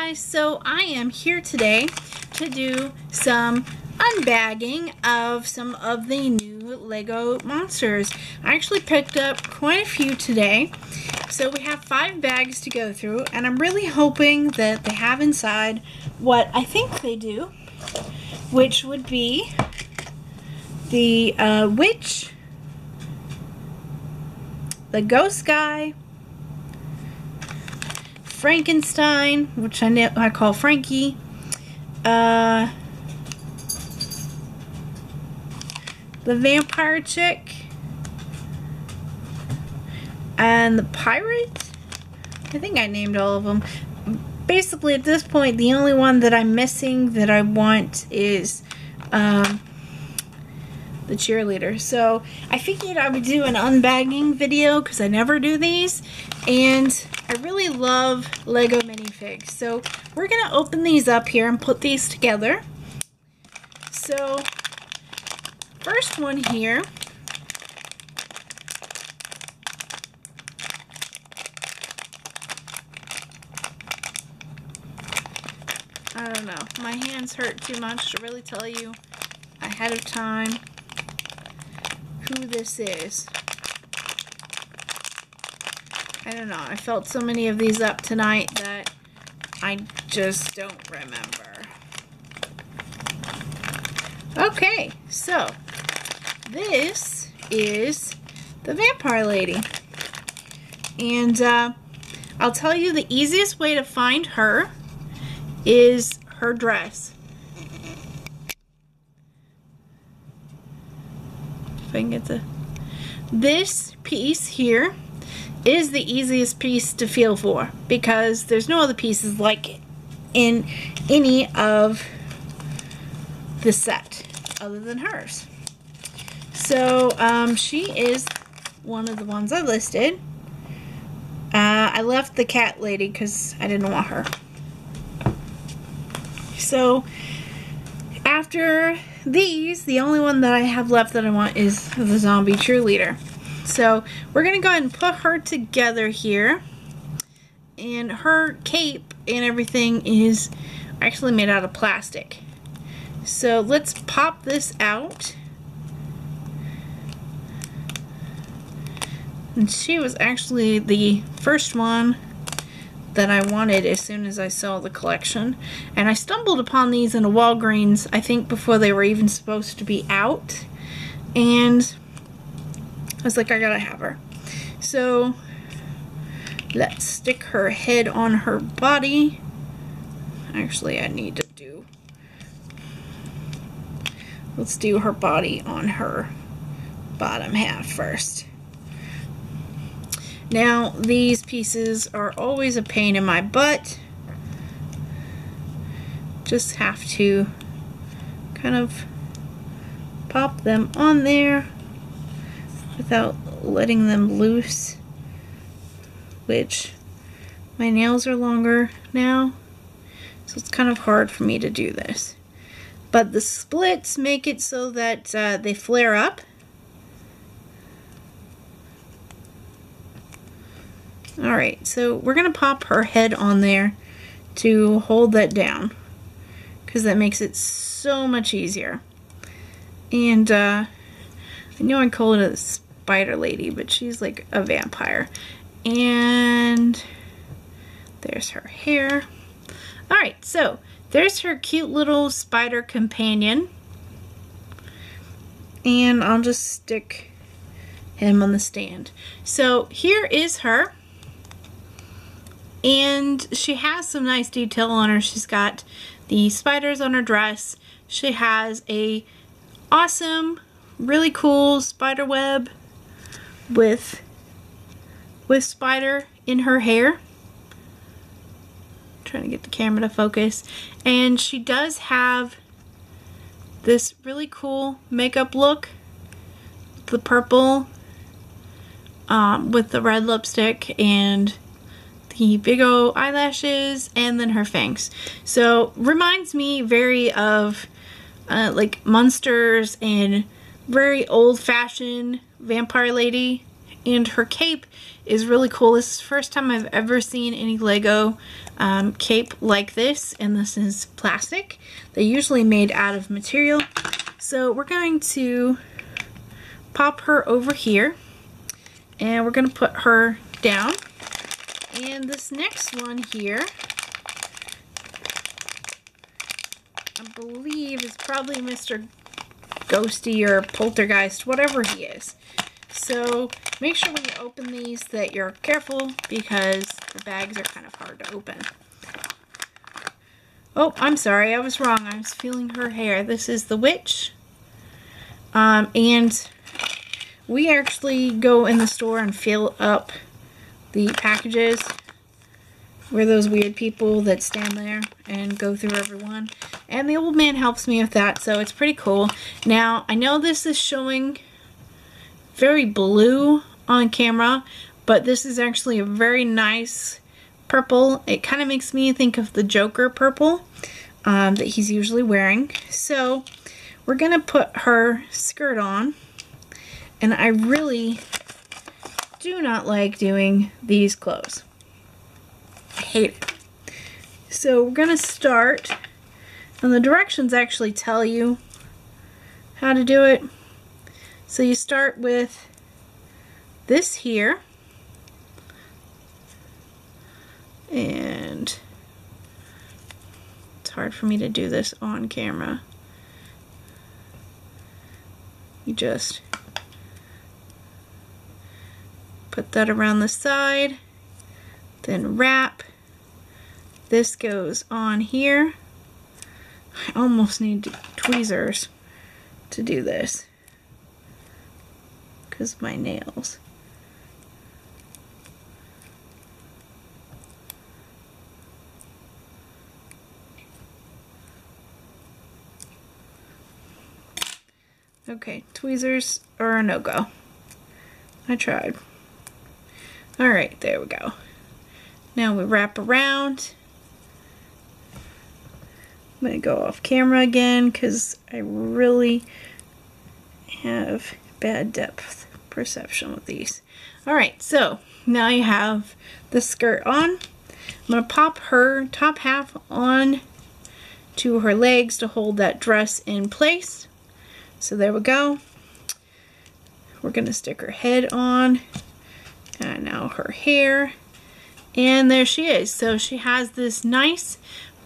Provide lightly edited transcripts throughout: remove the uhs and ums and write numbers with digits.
guys, so I am here today to do some unbagging of some of the new Lego monsters. I actually picked up quite a few today, so we have 5 bags to go through, and I'm really hoping that they have inside what I think they do, which would be the witch, the ghost guy, Frankenstein, which I call Frankie, the vampire chick, and the pirate. I think I named all of them. Basically, at this point, the only one that I'm missing that I want is the cheerleader. So I figured I would do an unbagging video because I never do these, and I really love Lego minifigs. So we're gonna open these up here and put these together. So first one here, I don't know, my hands hurt too much to really tell you ahead of time who this is. I don't know, I felt so many of these up tonight that I just don't remember. Okay, so this is the vampire lady, and I'll tell you the easiest way to find her is her dress. If I can get this piece here is the easiest piece to feel for because there's no other pieces like it in any of the set other than hers. So she is one of the ones I listed. I left the cat lady because I didn't want her. So after these, the only one that I have left that I want is the zombie cheerleader. So we're gonna go ahead and put her together here, and her cape and everything is actually made out of plastic. So let's pop this out. And she was actually the first one that I wanted as soon as I saw the collection. And I stumbled upon these in a Walgreens, I think before they were even supposed to be out. And I was like, I gotta have her. So let's stick her head on her body. Actually, I need to let's do her body on her bottom half first. Now, these pieces are always a pain in my butt. Just have to kind of pop them on there without letting them loose, which my nails are longer now, so it's kind of hard for me to do this. But the splits make it so that they flare up. Alright, so we're going to pop her head on there to hold that down, because that makes it so much easier. And I know I call it a spider lady, but she's like a vampire. And there's her hair. Alright, so there's her cute little spider companion. And I'll just stick him on the stand. So here is her. And she has some nice detail on her. She's got the spiders on her dress. She has a awesome, really cool spider web with spider in her hair. Trying to get the camera to focus. And she does have this really cool makeup look. The purple with the red lipstick and the big old eyelashes, and then her fangs. So reminds me very of like monsters and very old-fashioned vampire lady. And her cape is really cool. This is the first time I've ever seen any Lego cape like this, and this is plastic. They're usually made out of material. So we're going to pop her over here, and we're going to put her down. And this next one here, I believe is probably Mr. Ghosty or Poltergeist, whatever he is. So make sure when you open these that you're careful, because the bags are kind of hard to open. Oh, I'm sorry, I was wrong. I was feeling her hair. This is the witch. And we actually go in the store and fill up the packages. We're those weird people that stand there and go through everyone. And the old man helps me with that, so it's pretty cool. Now, I know this is showing very blue on camera, but this is actually a very nice purple. It kind of makes me think of the Joker purple that he's usually wearing. So, we're going to put her skirt on. And I really do not like doing these clothes. I hate it. So we're going to start, and the directions actually tell you how to do it. So you start with this here, and it's hard for me to do this on camera. You just put that around the side, then wrap. This goes on here. I almost need tweezers to do this because of my nails. Okay, tweezers are a no-go. I tried. Alright, there we go. Now we wrap around. I'm going to go off camera again because I really have bad depth perception with these. Alright, so now you have the skirt on. I'm going to pop her top half on to her legs to hold that dress in place. So there we go. We're going to stick her head on. And now her hair. And there she is. So she has this nice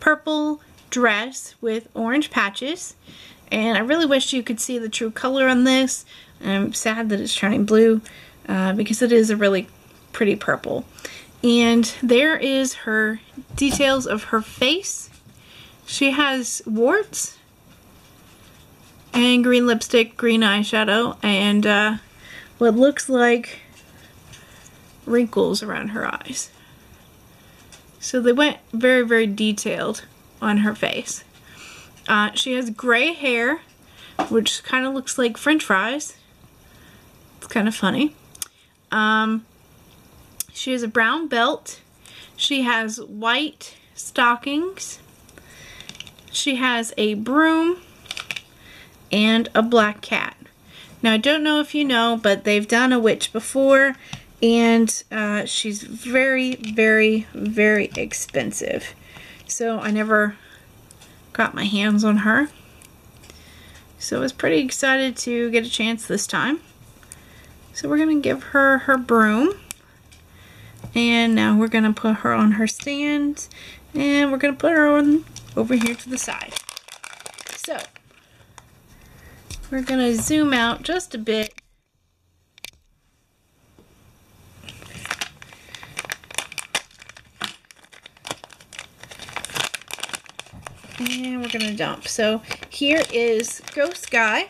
purple dress with orange patches, and I really wish you could see the true color on this. I'm sad that it's turning blue because it is a really pretty purple. And there is her details of her face. She has warts and green lipstick, green eyeshadow, and what looks like wrinkles around her eyes. So they went very, very detailed on her face. She has gray hair, which kind of looks like French fries. It's kind of funny. She has a brown belt. She has white stockings. She has a broom and a black cat. Now, I don't know if you know, but they've done a witch before, and she's very, very, very expensive. So I never got my hands on her. So I was pretty excited to get a chance this time. So we're going to give her her broom. And now we're going to put her on her stand. And we're going to put her on over here to the side. So we're going to zoom out just a bit. And we're going to dump. So here is Ghost Guy.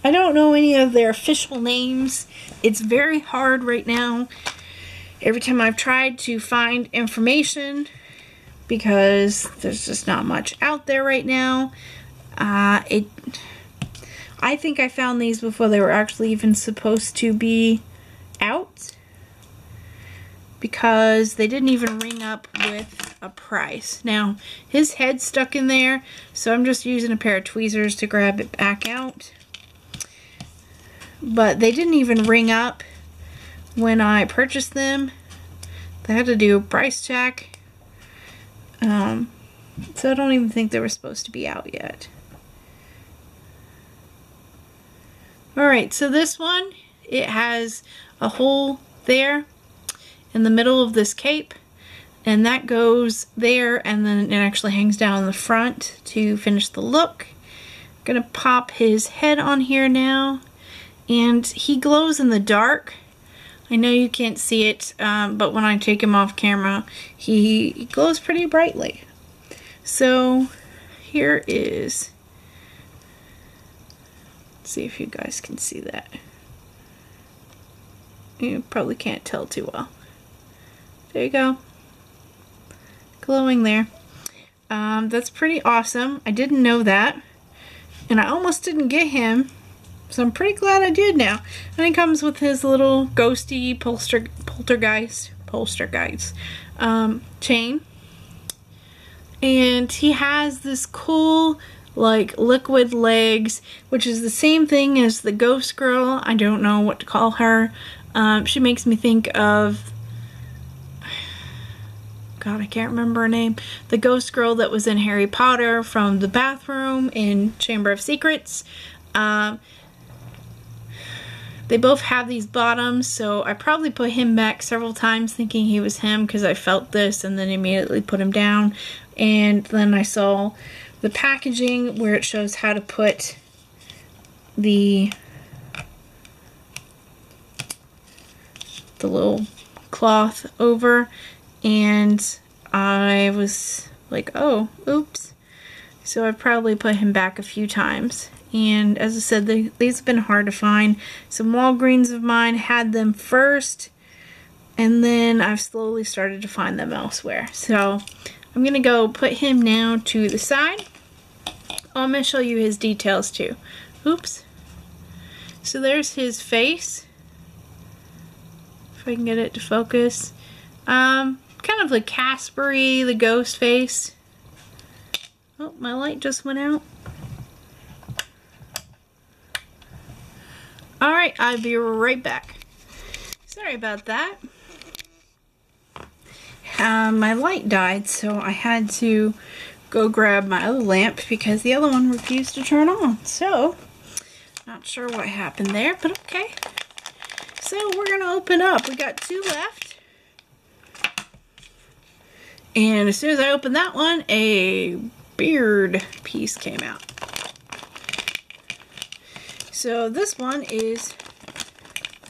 I don't know any of their official names. It's very hard right now. Every time I've tried to find information, because there's just not much out there right now. I think I found these before they were actually even supposed to be out, because they didn't even ring up with a price. Now, his head's stuck in there, so I'm just using a pair of tweezers to grab it back out. But they didn't even ring up when I purchased them, they had to do a price check. So I don't even think they were supposed to be out yet. Alright, so this one, it has a hole there in the middle of this cape, and that goes there, and then it actually hangs down in the front to finish the look. I'm gonna pop his head on here now, and he glows in the dark. I know you can't see it, but when I take him off camera, he glows pretty brightly. So here is, let's see if you guys can see that. You probably can't tell too well. There you go. Glowing there. That's pretty awesome. I didn't know that. And I almost didn't get him. So I'm pretty glad I did now. And he comes with his little ghosty poltergeist chain. And he has this cool, like, liquid legs, which is the same thing as the ghost girl. I don't know what to call her. She makes me think of, God, I can't remember her name. The ghost girl that was in Harry Potter from the bathroom in Chamber of Secrets. They both have these bottoms, so I probably put him back several times thinking he was him because I felt this, and then immediately put him down. And then I saw the packaging where it shows how to put the little cloth over, and I was like, oh, oops. So I probably put him back a few times. And as I said, these have been hard to find. Some Walgreens of mine had them first, and then I've slowly started to find them elsewhere. So I'm going to go put him now to the side. Oh, I'm going to show you his details too. Oops. So there's his face. If I can get it to focus. Kind of like Casper-y, the ghost face. Oh, my light just went out. Alright, I'll be right back. Sorry about that. My light died, so I had to go grab my other lamp because the other one refused to turn on. So, not sure what happened there, but okay. So, we're going to open up. We got 2 left. And as soon as I opened that one, a beard piece came out. So this one is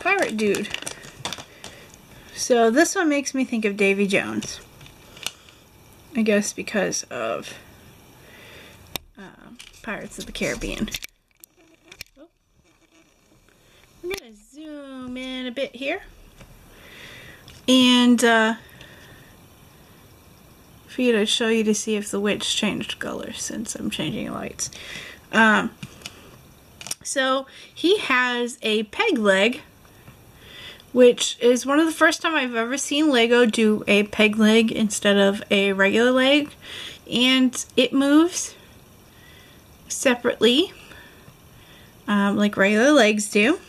Pirate Dude. So this one makes me think of Davy Jones. I guess because of Pirates of the Caribbean. Oh. I'm going to zoom in a bit here. And for you to show you to see if the witch changed color since I'm changing lights. So he has a peg leg, which is one of the first time I've ever seen Lego do a peg leg instead of a regular leg. And it moves separately, like regular legs do.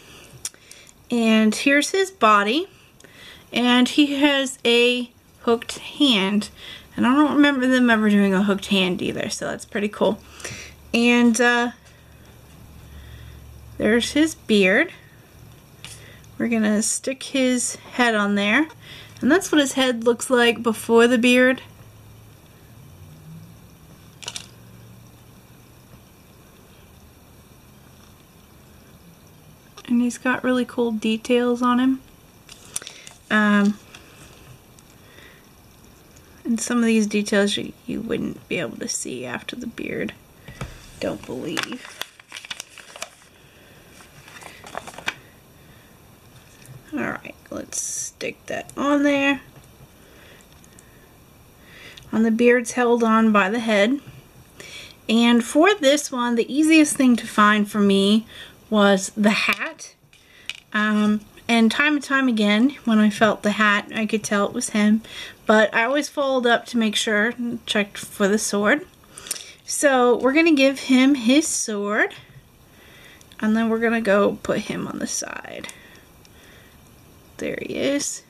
And here's his body. And he has a hooked hand. And I don't remember them ever doing a hooked hand either, so that's pretty cool. And there's his beard. We're gonna stick his head on there. And that's what his head looks like before the beard. And he's got really cool details on him. And some of these details you wouldn't be able to see after the beard. Don't believe. Alright, let's stick that on there. And the beard's held on by the head. And for this one, the easiest thing to find for me was the hat. And time and time again, when I felt the hat, I could tell it was him. But I always followed up to make sure and checked for the sword. So we're going to give him his sword. And then we're going to go put him on the side. There he is.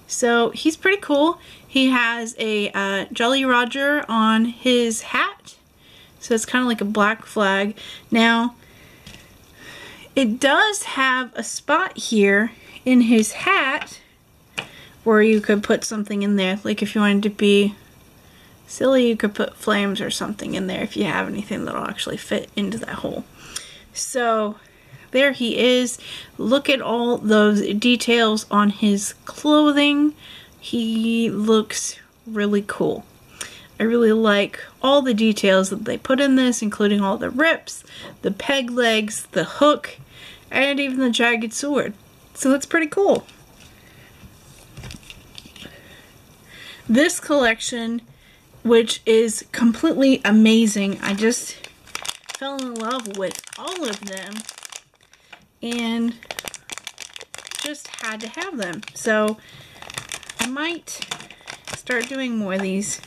So he's pretty cool. He has a Jolly Roger on his hat. So it's kind of like a black flag. Now, it does have a spot here in his hat where you could put something in there. Like if you wanted to be silly, you could put flames or something in there if you have anything that'll actually fit into that hole. So there he is. Look at all those details on his clothing. He looks really cool. I really like all the details that they put in this, including all the rips, the peg legs, the hook, and even the jagged sword. So that's pretty cool. This collection, which is completely amazing, I just fell in love with all of them and just had to have them. So I might start doing more of these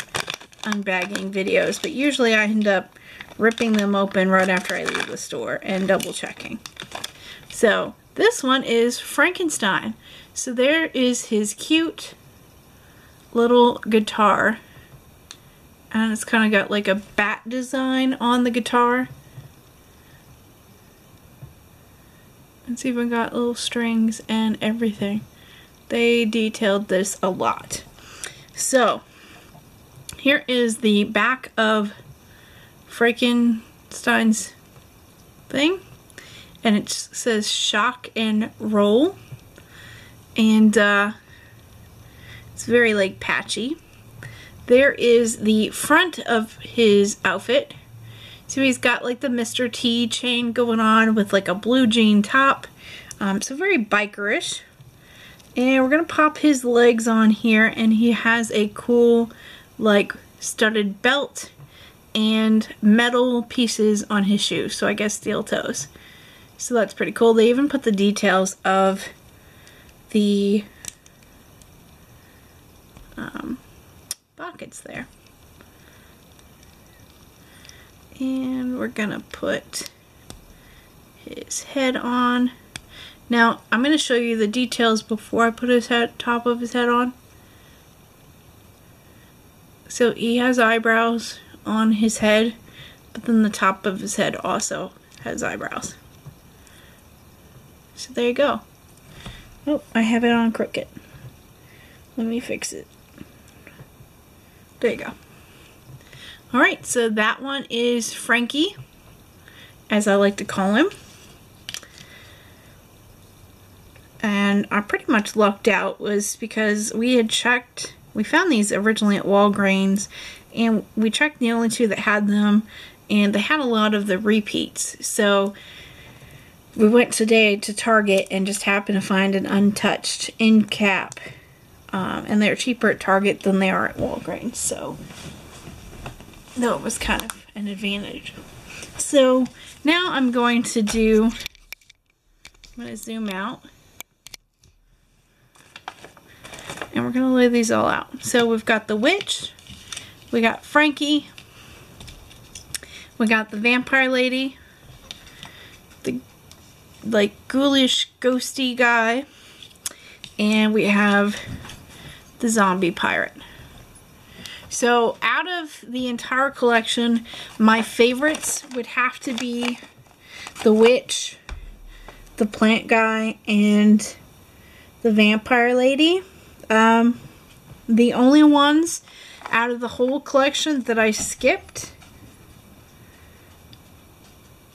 unbagging videos, but usually I end up ripping them open right after I leave the store and double checking. So this one is Frankenstein. So there is his cute little guitar, and it's kind of got like a bat design on the guitar. It's even got little strings and everything. They detailed this a lot. So here is the back of Frankenstein's thing, and it says shock and roll, and it's very like patchy. There is the front of his outfit. So he's got like the Mr. T chain going on with like a blue jean top. So very bikerish. And we're gonna pop his legs on here, and he has a cool like studded belt and metal pieces on his shoes. So I guess steel toes. So that's pretty cool. They even put the details of the pockets there. And we're gonna put his head on. Now I'm gonna show you the details before I put his head, top of his head on. So he has eyebrows on his head, but then the top of his head also has eyebrows. So there you go. Oh, I have it on crooked. Let me fix it. There you go. Alright, so that one is Frankie, as I like to call him. And I pretty much lucked out was because we had checked, we found these originally at Walgreens, and we checked the only two that had them, and they had a lot of the repeats. So we went today to Target and just happened to find an untouched end cap. And they're cheaper at Target than they are at Walgreens, so that was kind of an advantage. So now I'm going to do, I'm going to zoom out, and we're going to lay these all out. So we've got the witch, we got Frankie, we got the vampire lady, the like ghoulish ghosty guy, and we have the zombie pirate. So out of the entire collection, my favorites would have to be the witch, the plant guy, and the vampire lady. The only ones out of the whole collection that I skipped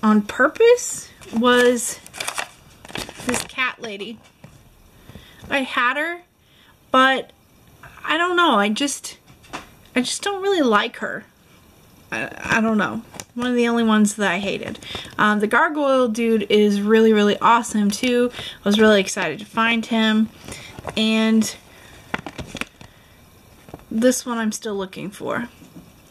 on purpose was this cat lady. I had her, but I don't know, I just don't really like her. I don't know. One of the only ones that I hated. The gargoyle dude is really, really awesome too. I was really excited to find him. And this one I'm still looking for.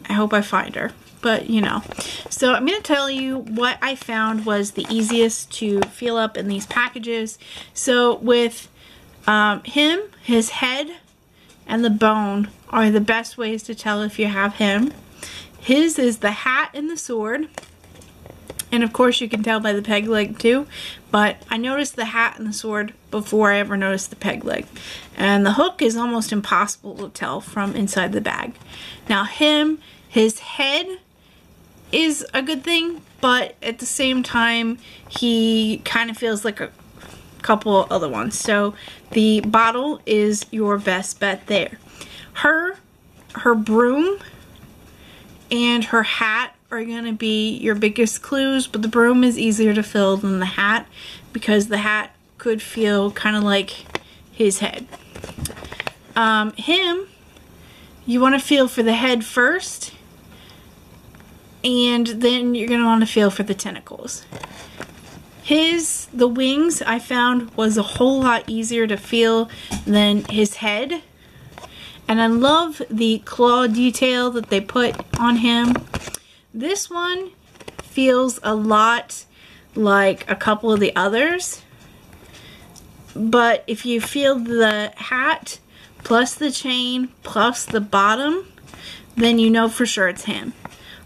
I hope I find her. But, you know. So I'm going to tell you what I found was the easiest to fill up in these packages. So with him, his head, and the bone are the best ways to tell if you have him. His is the hat and the sword. And of course you can tell by the peg leg too, but I noticed the hat and the sword before I ever noticed the peg leg. And the hook is almost impossible to tell from inside the bag. Now his head is a good thing, but at the same time he kind of feels like a couple other ones. So the bottle is your best bet there. Her broom and her hat are going to be your biggest clues, but the broom is easier to fill than the hat because the hat could feel kind of like his head. Him, you want to feel for the head first, and then you're going to want to feel for the tentacles. The wings I found was a whole lot easier to feel than his head. And I love the claw detail that they put on him. This one feels a lot like a couple of the others. But if you feel the hat plus the chain plus the bottom, then you know for sure it's him.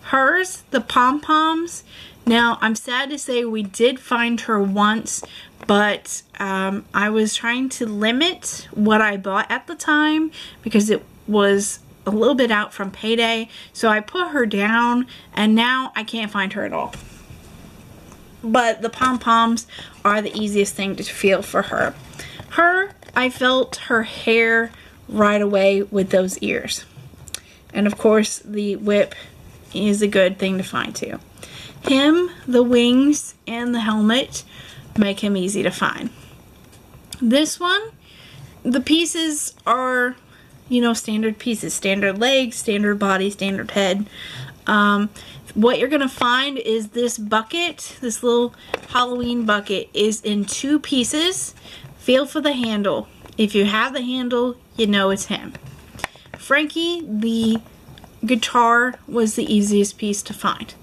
Hers, the pom-poms, now I'm sad to say we did find her once, but I was trying to limit what I bought at the time because it was a little bit out from payday, so I put her down and now I can't find her at all. But the pom-poms are the easiest thing to feel for her. I felt her hair right away with those ears. And of course the whip is a good thing to find too. Him, the wings, and the helmet make him easy to find. This one, the pieces are, you know, standard pieces. Standard legs, standard body, standard head. What you're going to find is this bucket, this little Halloween bucket, is in 2 pieces. Feel for the handle. If you have the handle, you know it's him. Frankie, the guitar, was the easiest piece to find.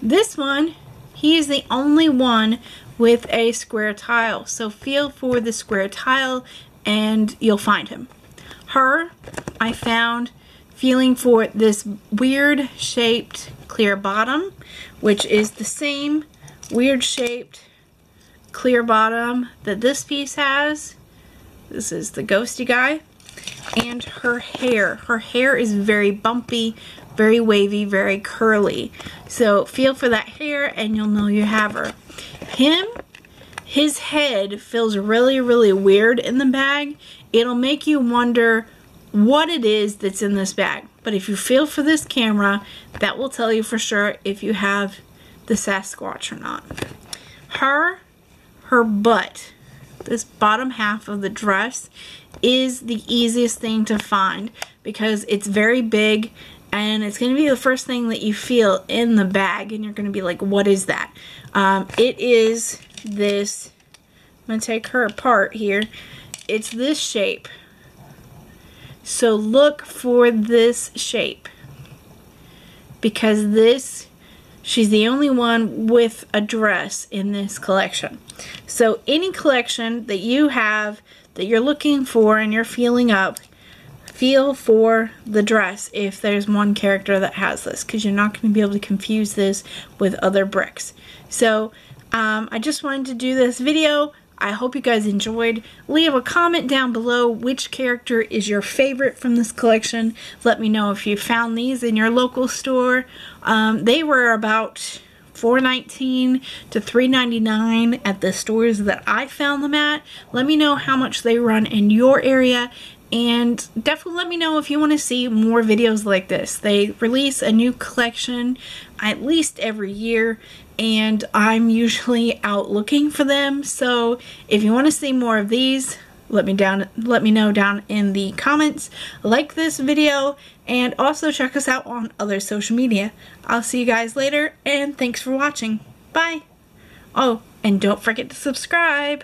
This one, he is the only one with a square tile. So feel for the square tile and you'll find him. Her, I found feeling for this weird shaped clear bottom, which is the same weird shaped clear bottom that this piece has. This is the ghosty guy. And her hair. Her hair is very bumpy, very wavy, very curly. So feel for that hair and you'll know you have her. His head feels really, really weird in the bag. It'll make you wonder what it is that's in this bag. But if you feel for this camera, that will tell you for sure if you have the Sasquatch or not. Her butt, this bottom half of the dress, is the easiest thing to find because it's very big and it's going to be the first thing that you feel in the bag and you're going to be like, what is that? It is this, I'm going to take her apart here. It's this shape. So look for this shape because she's the only one with a dress in this collection. So any collection that you have that you're looking for and you're feeling up, feel for the dress if there's one character that has this, because you're not going to be able to confuse this with other bricks. So I just wanted to do this video. I hope you guys enjoyed. Leave a comment down below which character is your favorite from this collection. Let me know if you found these in your local store. They were about $4.19 to $3.99 at the stores that I found them at. Let me know how much they run in your area, and definitely let me know if you want to see more videos like this. They release a new collection at least every year, and I'm usually out looking for them. So if you want to see more of these, let me know down in the comments. Like this video and also check us out on other social media. I'll see you guys later and thanks for watching. Bye. Oh, and don't forget to subscribe.